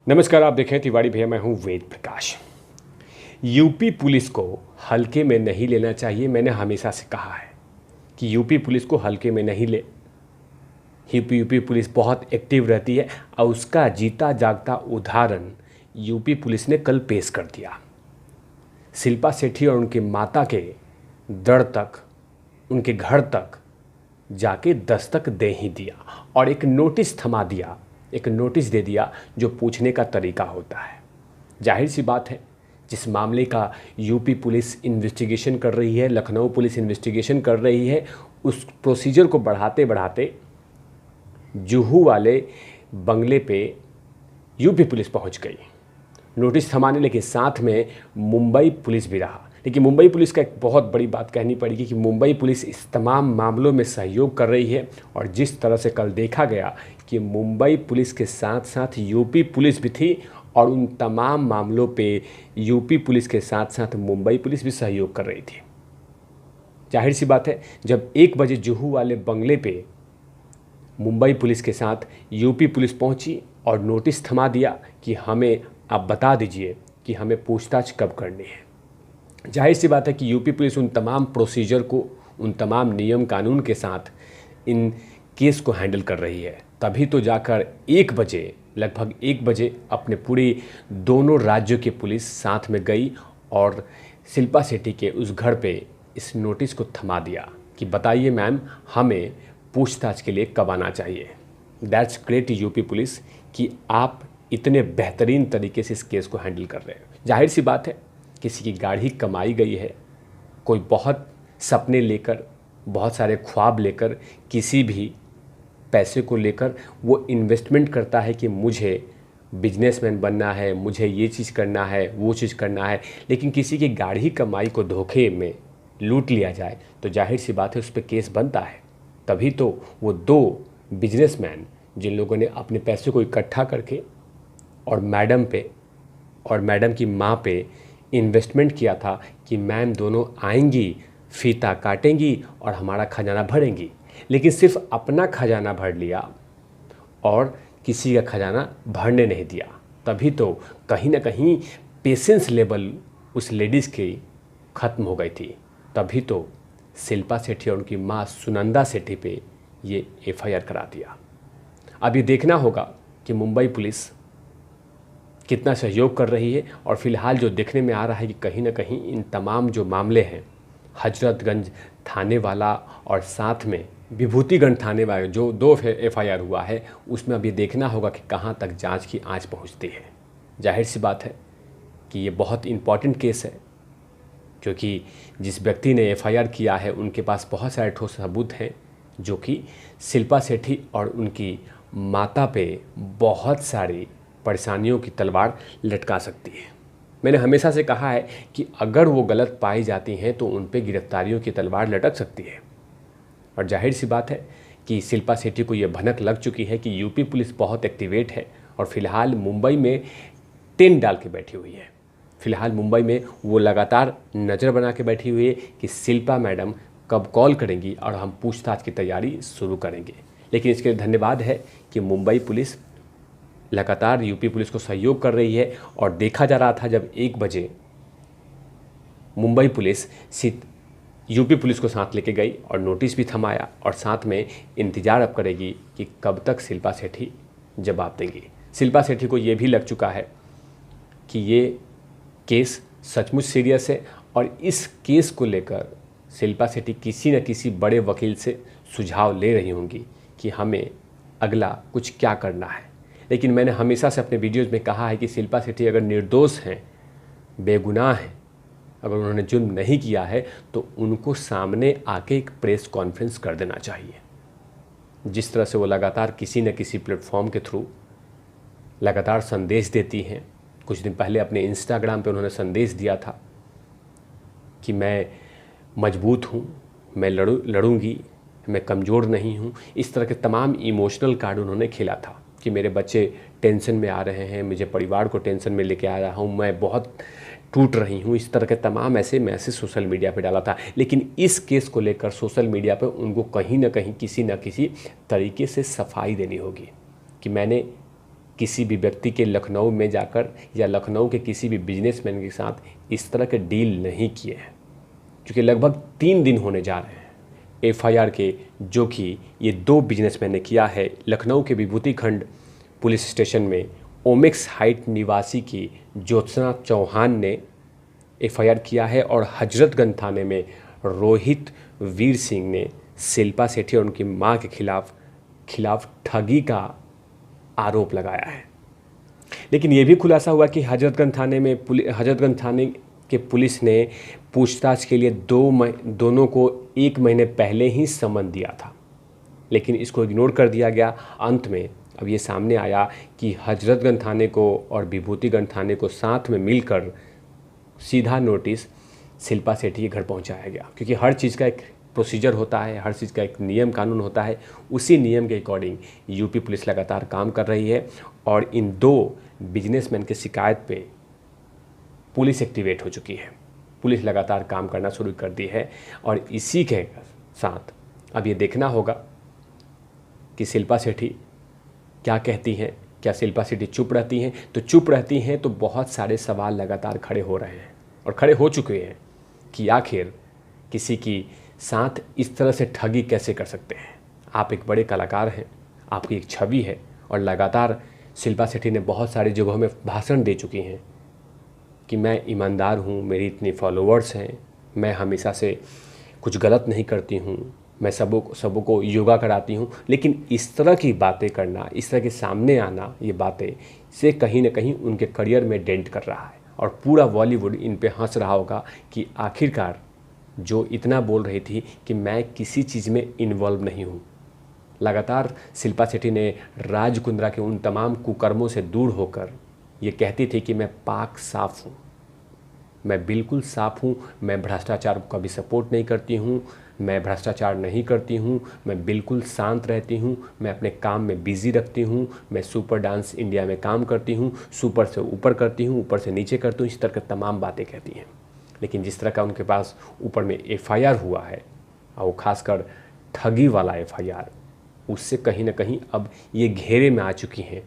नमस्कार, आप देखें तिवारी भैया, मैं हूं वेद प्रकाश। यूपी पुलिस को हल्के में नहीं लेना चाहिए। मैंने हमेशा से कहा है कि यूपी पुलिस को हल्के में नहीं ले। यूपी पुलिस बहुत एक्टिव रहती है और उसका जीता जागता उदाहरण यूपी पुलिस ने कल पेश कर दिया। शिल्पा शेट्टी और उनके माता के दर तक, उनके घर तक जाके दस्तक दे ही दिया और एक नोटिस थमा दिया, एक नोटिस दे दिया जो पूछने का तरीका होता है। जाहिर सी बात है, जिस मामले का यूपी पुलिस इन्वेस्टिगेशन कर रही है, लखनऊ पुलिस इन्वेस्टिगेशन कर रही है, उस प्रोसीजर को बढ़ाते बढ़ाते जुहू वाले बंगले पे यूपी पुलिस पहुंच गई नोटिस थमाने। लेकिन साथ में मुंबई पुलिस भी रहा। लेकिन मुंबई पुलिस का एक बहुत बड़ी बात कहनी पड़ेगी कि मुंबई पुलिस इस तमाम मामलों में सहयोग कर रही है। और जिस तरह से कल देखा गया कि मुंबई पुलिस के साथ साथ यूपी पुलिस भी थी और उन तमाम मामलों पे यूपी पुलिस के साथ साथ मुंबई पुलिस भी सहयोग कर रही थी। जाहिर सी बात है, जब 1 बजे जुहू वाले बंगले पे मुंबई पुलिस के साथ यूपी पुलिस पहुंची और नोटिस थमा दिया कि हमें आप बता दीजिए कि हमें पूछताछ कब करनी है। जाहिर सी बात है कि यूपी पुलिस उन तमाम प्रोसीजर को, उन तमाम नियम कानून के साथ इन केस को हैंडल कर रही है। तभी तो जाकर 1 बजे, लगभग 1 बजे अपने पूरे दोनों राज्यों की पुलिस साथ में गई और शिल्पा शेट्टी के उस घर पे इस नोटिस को थमा दिया कि बताइए मैम, हमें पूछताछ के लिए कब आना चाहिए। दैट्स ग्रेट यूपी पुलिस कि आप इतने बेहतरीन तरीके से इस केस को हैंडल कर रहे हैं। जाहिर सी बात है, किसी की गाढ़ी कमाई गई है, कोई बहुत सपने लेकर, बहुत सारे ख्वाब लेकर, किसी भी पैसे को लेकर वो इन्वेस्टमेंट करता है कि मुझे बिजनेसमैन बनना है, मुझे ये चीज़ करना है, वो चीज़ करना है। लेकिन किसी की गाढ़ी कमाई को धोखे में लूट लिया जाए तो जाहिर सी बात है उस पर केस बनता है। तभी तो वो 2 बिजनेसमैन, जिन लोगों ने अपने पैसे को इकट्ठा करके और मैडम पे और मैडम की माँ पे इन्वेस्टमेंट किया था कि मैम दोनों आएंगी, फीता काटेंगी और हमारा खजाना भरेंगी, लेकिन सिर्फ अपना खजाना भर लिया और किसी का खजाना भरने नहीं दिया। तभी तो कहीं ना कहीं पेशेंस लेवल उस लेडीज़ की ख़त्म हो गई थी। तभी तो शिल्पा शेट्टी और उनकी माँ सुनंदा शेट्टी पे ये FIR करा दिया। अब ये देखना होगा कि मुंबई पुलिस कितना सहयोग कर रही है। और फिलहाल जो देखने में आ रहा है कि कहीं ना कहीं इन तमाम जो मामले हैं, हजरतगंज थाने वाला और साथ में विभूतिगंज थाने वाला जो 2 FIR हुआ है, उसमें अब ये देखना होगा कि कहाँ तक जांच की आंच पहुँचती है। जाहिर सी बात है कि ये बहुत इम्पॉर्टेंट केस है, क्योंकि जिस व्यक्ति ने FIR किया है उनके पास बहुत सारे ठोस सबूत हैं जो कि शिल्पा शेट्टी और उनकी माता पे बहुत सारी परेशानियों की तलवार लटका सकती है। मैंने हमेशा से कहा है कि अगर वो गलत पाई जाती हैं तो उन पे गिरफ्तारियों की तलवार लटक सकती है। और जाहिर सी बात है कि शिल्पा शेट्टी को ये भनक लग चुकी है कि यूपी पुलिस बहुत एक्टिवेट है और फिलहाल मुंबई में टेंट डाल के बैठी हुई है। फिलहाल मुंबई में वो लगातार नज़र बना के बैठी हुई है कि शिल्पा मैडम कब कॉल करेंगी और हम पूछताछ की तैयारी शुरू करेंगे। लेकिन इसके लिए धन्यवाद है कि मुंबई पुलिस लगातार यूपी पुलिस को सहयोग कर रही है। और देखा जा रहा था जब 1 बजे मुंबई पुलिस यूपी पुलिस को साथ लेके गई और नोटिस भी थमाया और साथ में इंतज़ार अब करेगी कि कब तक शिल्पा शेट्टी जवाब देंगी। शिल्पा शेट्टी को ये भी लग चुका है कि ये केस सचमुच सीरियस है और इस केस को लेकर शिल्पा शेट्टी किसी न किसी बड़े वकील से सुझाव ले रही होंगी कि हमें अगला कुछ क्या करना है। लेकिन मैंने हमेशा से अपने वीडियोज़ में कहा है कि शिल्पा शेट्टी अगर निर्दोष हैं, बेगुनाह हैं, अगर उन्होंने जुर्म नहीं किया है तो उनको सामने आके एक प्रेस कॉन्फ्रेंस कर देना चाहिए। जिस तरह से वो लगातार किसी न किसी प्लेटफॉर्म के थ्रू लगातार संदेश देती हैं। कुछ दिन पहले अपने इंस्टाग्राम पे उन्होंने संदेश दिया था कि मैं मजबूत हूँ, मैं लड़ूंगी, मैं कमज़ोर नहीं हूँ। इस तरह के तमाम इमोशनल कार्ड उन्होंने खेला था कि मेरे बच्चे टेंशन में आ रहे हैं, मुझे परिवार को टेंशन में लेके आ रहा हूँ, मैं बहुत टूट रही हूँ। इस तरह के तमाम ऐसे मैसेज सोशल मीडिया पे डाला था। लेकिन इस केस को लेकर सोशल मीडिया पे उनको कहीं ना कहीं किसी न किसी तरीके से सफाई देनी होगी कि मैंने किसी भी व्यक्ति के लखनऊ में जाकर या लखनऊ के किसी भी बिजनेसमैन के साथ इस तरह के डील नहीं किए हैं, क्योंकि लगभग 3 दिन होने जा रहे हैं एफआईआर के, जो कि ये 2 बिजनेसमैन ने किया है। लखनऊ के विभूति खंड पुलिस स्टेशन में ओमेक्स हाइट निवासी की ज्योत्सना चौहान ने एफआईआर किया है और हजरतगंज थाने में रोहित वीर सिंह ने शिल्पा शेट्टी और उनकी मां के खिलाफ ठगी का आरोप लगाया है। लेकिन ये भी खुलासा हुआ कि हजरतगंज थाने के पुलिस ने पूछताछ के लिए दोनों को 1 महीने पहले ही समन दिया था, लेकिन इसको इग्नोर कर दिया गया। अंत में अब ये सामने आया कि हजरतगंज थाने को और विभूतिगंज थाने को साथ में मिलकर सीधा नोटिस शिल्पा शेट्टी के घर पहुंचाया गया, क्योंकि हर चीज़ का एक प्रोसीजर होता है, हर चीज़ का एक नियम कानून होता है। उसी नियम के अकॉर्डिंग यूपी पुलिस लगातार काम कर रही है और इन 2 बिजनेसमैन की शिकायत पे पुलिस एक्टिवेट हो चुकी है। पुलिस लगातार काम करना शुरू कर दी है और इसी के साथ अब ये देखना होगा कि शिल्पा शेट्टी क्या कहती हैं। क्या शिल्पा शेट्टी चुप रहती हैं? तो चुप रहती हैं तो बहुत सारे सवाल लगातार खड़े हो रहे हैं और खड़े हो चुके हैं कि आखिर किसी की साथ इस तरह से ठगी कैसे कर सकते हैं। आप एक बड़े कलाकार हैं, आपकी एक छवि है और लगातार शिल्पा शेट्टी ने बहुत सारी जगहों में भाषण दे चुकी हैं कि मैं ईमानदार हूँ, मेरी इतनी फॉलोअर्स हैं, मैं हमेशा से कुछ गलत नहीं करती हूँ, मैं सबको योगा कराती हूँ। लेकिन इस तरह की बातें करना, इस तरह के सामने आना, ये बातें से कहीं ना कहीं उनके करियर में डेंट कर रहा है और पूरा बॉलीवुड इन पे हंस रहा होगा कि आखिरकार जो इतना बोल रही थी कि मैं किसी चीज़ में इन्वॉल्व नहीं हूँ। लगातार शिल्पा शेट्टी ने राज कुंद्रा के उन तमाम कुकर्मों से दूर होकर ये कहती थी कि मैं पाक साफ़ हूँ, मैं बिल्कुल साफ़ हूँ, मैं भ्रष्टाचार को कभी सपोर्ट नहीं करती हूँ, मैं भ्रष्टाचार नहीं करती हूँ, मैं बिल्कुल शांत रहती हूँ, मैं अपने काम में बिज़ी रखती हूँ, मैं सुपर डांस इंडिया में काम करती हूँ, सुपर से ऊपर करती हूँ, ऊपर से नीचे करती हूँ, इस तरह की तमाम बातें कहती हैं। लेकिन जिस तरह का उनके पास ऊपर में एफआईआर हुआ है और वो खासकर ठगी वाला एफआईआर, उससे कहीं ना कहीं अब ये घेरे में आ चुकी हैं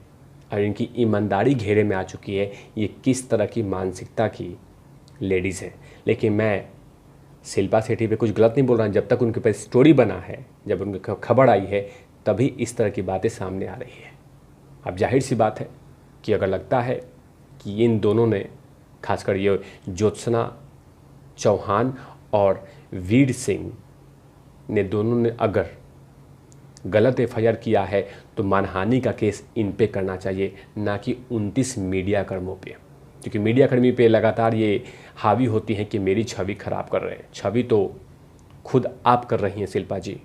और इनकी ईमानदारी घेरे में आ चुकी है। ये किस तरह की मानसिकता की लेडीज़ है। लेकिन मैं शिल्पा शेट्टी पे कुछ गलत नहीं बोल रहा, जब तक उनके पास स्टोरी बना है, जब उनकी खबर आई है, तभी इस तरह की बातें सामने आ रही है। अब जाहिर सी बात है कि अगर लगता है कि इन दोनों ने, खासकर ये ज्योत्सना चौहान और वीर सिंह ने, दोनों ने अगर गलत एफआईआर किया है तो मानहानि का केस इन पे करना चाहिए, ना कि 29 मीडियाकर्मियों पे, क्योंकि मीडियाकर्मी पे लगातार ये हावी होती हैं कि मेरी छवि खराब कर रहे हैं। छवि तो खुद आप कर रही हैं शिल्पा जी।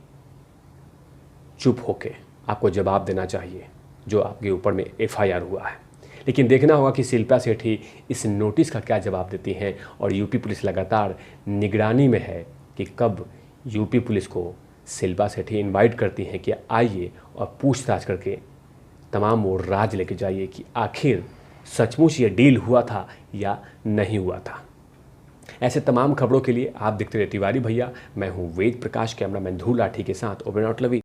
चुप होके आपको जवाब देना चाहिए जो आपके ऊपर में एफआईआर हुआ है। लेकिन देखना होगा कि शिल्पा शेट्टी इस नोटिस का क्या जवाब देती हैं और यूपी पुलिस लगातार निगरानी में है कि कब यूपी पुलिस को शिल्पा शेट्टी इनवाइट करती हैं कि आइए और पूछताछ करके तमाम वो राज लेके जाइए कि आखिर सचमुच ये डील हुआ था या नहीं हुआ था। ऐसे तमाम खबरों के लिए आप देखते रहे तिवारी भैया। मैं हूँ वेद प्रकाश, कैमरामैन धूल लाठी के साथ ओबेरॉय लवी।